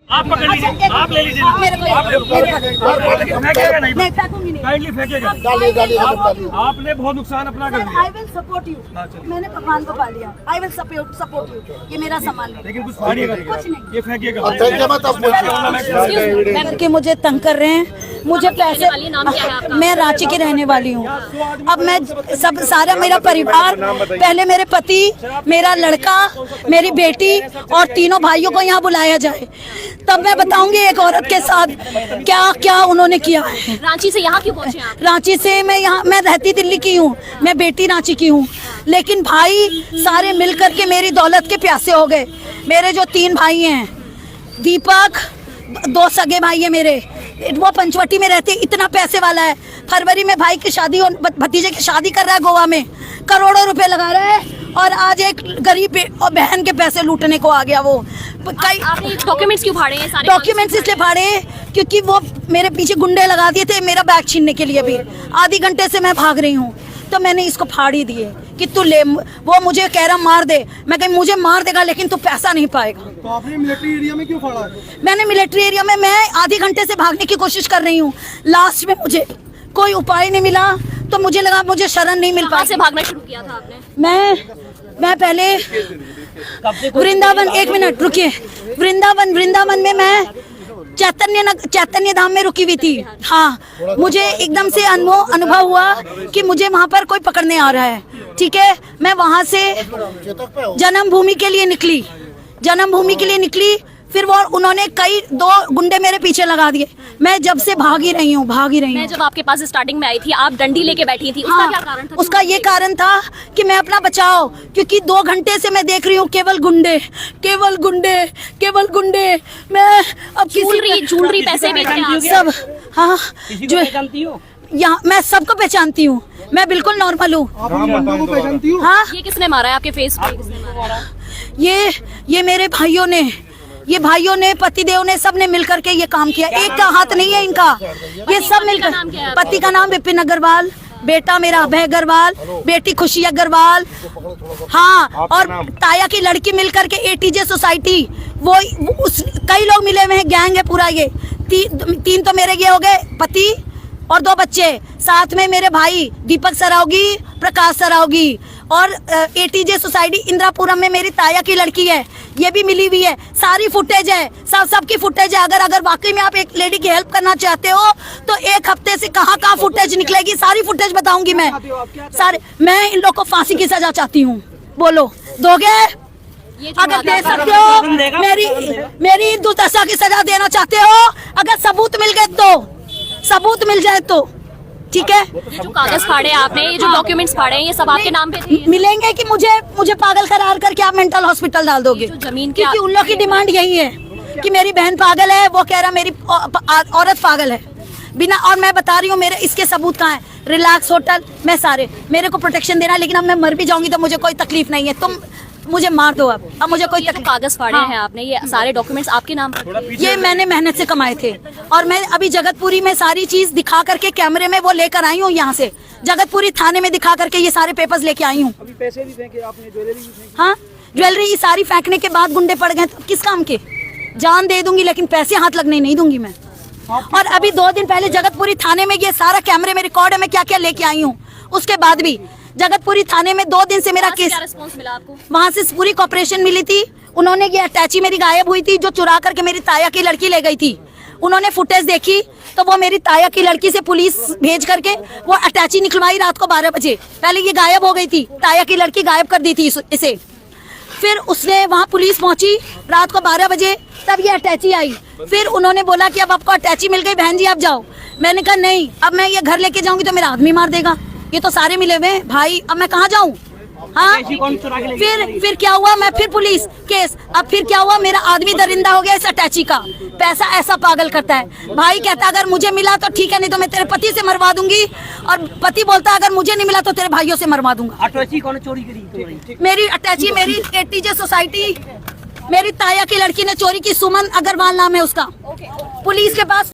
आप पकड़ लीजिए, आप ले लीजिए, मैं क्या कहना नहीं काइंडली फेंकेगा। आपने बहुत नुकसान अपना कर दिया। आई विल सपोर्ट यू, मैंने भगवान को पा लिया। आई विल सपोर्ट यू, ये मेरा सामान है, लेकिन कुछ फाड़िएगा, कुछ नहीं। ये फेंकिएगा। कि मुझे तंग कर रहे हैं, मुझे पैसे। मैं रांची की रहने वाली हूँ। अब मैं सब सारा मेरा परिवार, पहले मेरे पति, मेरा लड़का, मेरी बेटी और तीनों भाइयों को यहाँ बुलाया जाए, तब मैं बताऊंगी एक औरत के साथ क्या क्या उन्होंने किया है। रांची से यहाँ क्यों पहुँचे आप? रांची से मैं रहती दिल्ली की हूँ, मैं बेटी रांची की हूँ, लेकिन भाई सारे मिलकर के मेरी दौलत के प्यासे हो गए। मेरे जो 3 भाई हैं, दीपक 2 सगे भाई है मेरे, वो पंचवटी में रहते, इतना पैसे वाला है। फरवरी में भाई की शादी, भतीजे की शादी कर रहा है गोवा में, करोड़ों रुपए लगा रहा है, और आज एक गरीब बहन के पैसे लूटने को आ गया। वो कई आपने डॉक्यूमेंट्स क्यों फाड़े हैं? सारे डॉक्यूमेंट्स इसलिए फाड़े क्योंकि वो मेरे पीछे गुंडे लगा दिए थे मेरा बैग छीनने के लिए। भी आधी घंटे से मैं भाग रही हूँ, तो मैंने इसको फाड़ ही दिए कि तू ले। वो मुझे कह रहा मार दे, मैं कहीं मुझे मार देगा लेकिन तू पैसा नहीं पाएगा। तो आपने मिलिट्री एरिया में क्यों फाड़ा है? मैंने मिलिट्री एरिया में, मैं आधी घंटे से भागने की कोशिश कर रही हूँ, लास्ट में मुझे कोई उपाय नहीं मिला, तो मुझे लगा मुझे शरण नहीं मिल कहाँ पाई। से भागना शुरू किया था आपने? मैं पहले वृंदावन, 1 मिनट रुकिए, वृंदावन में मैं चैतन्य धाम में रुकी हुई थी। हाँ, मुझे एकदम से अनुभव हुआ कि मुझे वहाँ पर कोई पकड़ने आ रहा है। ठीक है, मैं वहाँ से जन्मभूमि के लिए निकली, फिर वो उन्होंने 2 गुंडे मेरे पीछे लगा दिए। मैं जब से भाग ही रही हूँ। मैं जब आपके पास स्टार्टिंग में आई थी, आप डंडी लेके बैठी थी, उसका क्या कारण था? उसका ये कारण था कि मैं अपना बचाओ, क्योंकि 2 घंटे से मैं देख रही हूँ केवल गुंडे। मैं अब ज्वेलरी पैसे बेचते हैं सब। हाँ, जो यहाँ मैं सबको पहचानती हूँ, मैं बिल्कुल नॉर्मल हूँ। आप को पहचानती हो? हाँ, ये किसने मारा है आपके फेस पे? ये मेरे भाइयों ने पतिदेव ने सबने मिलकर के ये काम किया। एक का हाथ नहीं है इनका, ये सब मिलकर। पति का नाम विपिन अग्रवाल, बेटा मेरा अभय अग्रवाल, बेटी खुशी अग्रवाल। हाँ, और ताया की लड़की मिलकर के ATJ सोसाइटी, कई लोग मिले हुए हैं, गैंग है पूरा। ये 3 तो मेरे ये हो गए, पति और 2 बच्चे, साथ में मेरे भाई दीपक सरावगी, प्रकाश सरावगी, और ATJ सोसाइटी इंदिरापुरम में मेरी ताया की लड़की है, ये भी मिली हुई है। सारी फुटेज है, सबकी फुटेज है। अगर वाकई में आप एक लेडी की हेल्प करना चाहते हो तो 1 हफ्ते से कहाँ फुटेज निकलेगी, सारी फुटेज बताऊंगी मैं सारे। मैं इन लोग को फांसी की सजा चाहती हूँ, बोलो दोगे? अगर दे सकते हो, मेरी दुर्दशा की सजा देना चाहते हो, अगर सबूत मिल जाए तो ठीक है। ये जो कागज फाड़े आपने, ये जो डॉक्यूमेंट्स फाड़े हैं, ये सब आपके नाम पे थे? मिलेंगे कि मुझे पागल करार करके आप मेंटल हॉस्पिटल डाल दोगे? जमीन क्योंकि उन लोग की डिमांड यही है कि मेरी बहन पागल है, वो कह रहा मेरी औरत पागल है बिना। और मैं बता रही हूँ मेरे इसके सबूत कहाँ है। रिलैक्स होटल में सारे मेरे को प्रोटेक्शन देना है, लेकिन अब मैं मर भी जाऊंगी तो मुझे कोई तकलीफ नहीं है। तुम मुझे मार दो, अब मुझे कोई तकलीफ। कागज फाड़े हैं आपने, ये सारे डॉक्यूमेंट्स आपके नाम पर? ये मैंने मेहनत से कमाए थे, और मैं अभी जगतपुरी में सारी चीज दिखा करके कैमरे में वो लेकर आई हूँ। यहाँ से जगतपुरी थाने में दिखा करके ये सारे पेपर्स लेके आई हूँ। अभी पैसे भी फेंके आपने, ज्वेलरी भी फेंकी? हाँ, ज्वेलरी सारी फेंकने के बाद गुंडे पड़ गए तो किस काम के? जान दे दूंगी लेकिन पैसे हाथ लगने नहीं दूंगी मैं। और अभी 2 दिन पहले जगतपुरी थाने में ये सारा कैमरे में रिकॉर्ड है, मैं क्या क्या लेके आई हूँ। उसके बाद भी जगतपुरी थाने में 2 दिन से मेरा केस, क्या रिस्पॉन्स मिला आपको? वहाँ से पूरी कॉपरेशन मिली थी। उन्होंने ये अटैची मेरी गायब हुई थी, जो चुरा करके मेरी ताया की लड़की ले गई थी। उन्होंने फुटेज देखी तो वो मेरी ताया की लड़की से पुलिस भेज करके वो अटैची निकलवाई रात को 12 बजे। पहले ये गायब हो गई थी, ताया की लड़की गायब कर दी थी इसे। फिर उसने वहाँ पुलिस पहुंची रात को 12 बजे, तब ये अटैची आई। फिर उन्होंने बोला कि अब आपको अटैची मिल गई बहन जी, आप जाओ। मैंने कहा नहीं, अब मैं ये घर लेके जाऊंगी तो मेरा आदमी मार देगा, ये तो सारे मिले हुए भाई, अब मैं कहाँ जाऊँ? हाँ, फिर क्या हुआ, मैं फिर पुलिस केस। अब फिर क्या हुआ, मेरा आदमी दरिंदा हो गया इस अटैची का। पैसा ऐसा पागल करता है। भाई कहता अगर मुझे मिला तो ठीक है, नहीं तो मैं तेरे पति से मरवा दूंगी। और पति बोलता अगर मुझे नहीं मिला तो तेरे भाइयों से मरवा दूंगा। अटैची कौन चोरी करी? मेरी अटैची मेरी ATJ सोसाइटी मेरी ताया की लड़की ने चोरी की। सुमन अग्रवाल नाम है उसका। पुलिस के पास